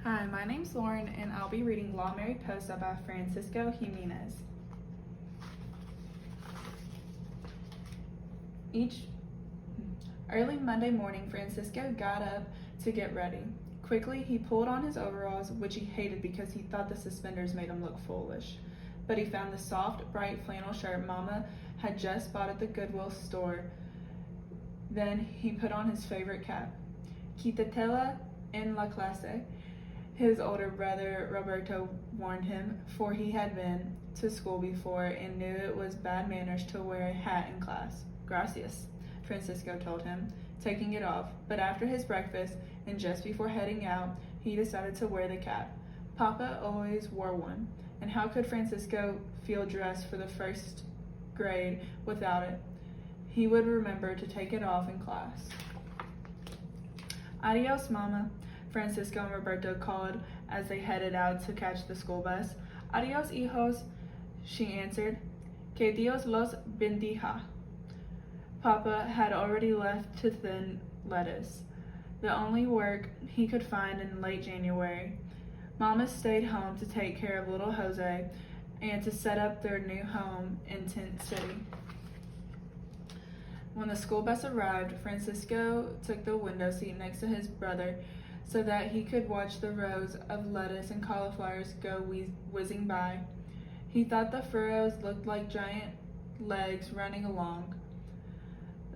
Hi, my name's Lauren, and I'll be reading La Mariposa by Francisco Jimenez. Early Monday morning, Francisco got up to get ready. Quickly, he pulled on his overalls, which he hated because he thought the suspenders made him look foolish. But he found the soft, bright flannel shirt Mama had just bought at the Goodwill store. Then he put on his favorite cap. Quítatela en la clase, his older brother Roberto warned him, for he had been to school before and knew it was bad manners to wear a hat in class. Gracias, Francisco told him, taking it off, but after his breakfast and just before heading out, he decided to wear the cap. Papa always wore one, and how could Francisco feel dressed for the first grade without it? He would remember to take it off in class. Adios, Mama, Francisco and Roberto called as they headed out to catch the school bus. Adios, hijos, she answered. Que Dios los bendiga. Papa had already left to thin lettuce, the only work he could find in late January. Mama stayed home to take care of little Jose and to set up their new home in Tent City. When the school bus arrived, Francisco took the window seat next to his brother so that he could watch the rows of lettuce and cauliflowers go whizzing by. He thought the furrows looked like giant legs running along.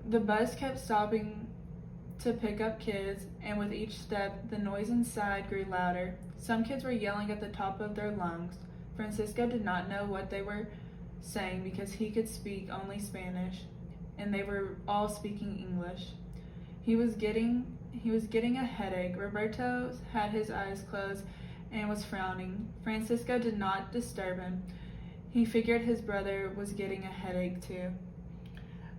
The bus kept stopping to pick up kids, and with each step, the noise inside grew louder. Some kids were yelling at the top of their lungs. Francisco did not know what they were saying because he could speak only Spanish, and they were all speaking English. He was getting a headache. Roberto had his eyes closed and was frowning. Francisco did not disturb him. He figured his brother was getting a headache too.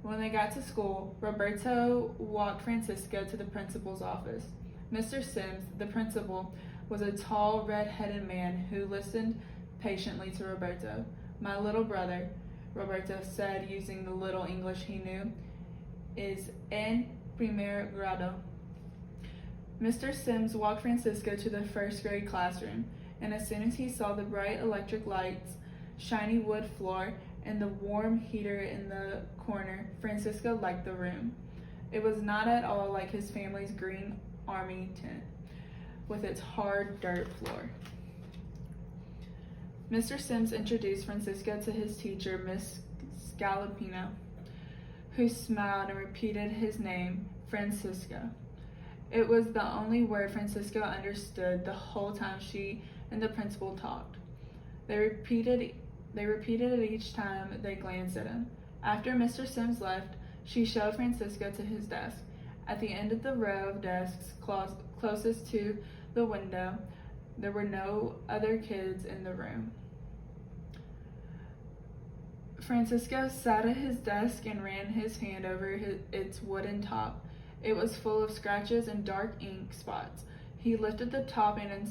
When they got to school, Roberto walked Francisco to the principal's office. Mr. Sims, the principal, was a tall, red-headed man who listened patiently to Roberto. My little brother, Roberto said, using the little English he knew, is en primer grado. Mr. Sims walked Francisco to the first grade classroom, and as soon as he saw the bright electric lights, shiny wood floor, and the warm heater in the corner, Francisco liked the room. It was not at all like his family's green army tent, with its hard dirt floor. Mr. Sims introduced Francisco to his teacher, Miss Scalapino, who smiled and repeated his name, Francisco. It was the only word Francisco understood the whole time she and the principal talked. They repeated it each time they glanced at him. After Mr. Sims left, she showed Francisco to his desk. At the end of the row of desks closest to the window, there were no other kids in the room. Francisco sat at his desk and ran his hand over its wooden top. It was full of scratches and dark ink spots. He lifted the top and inside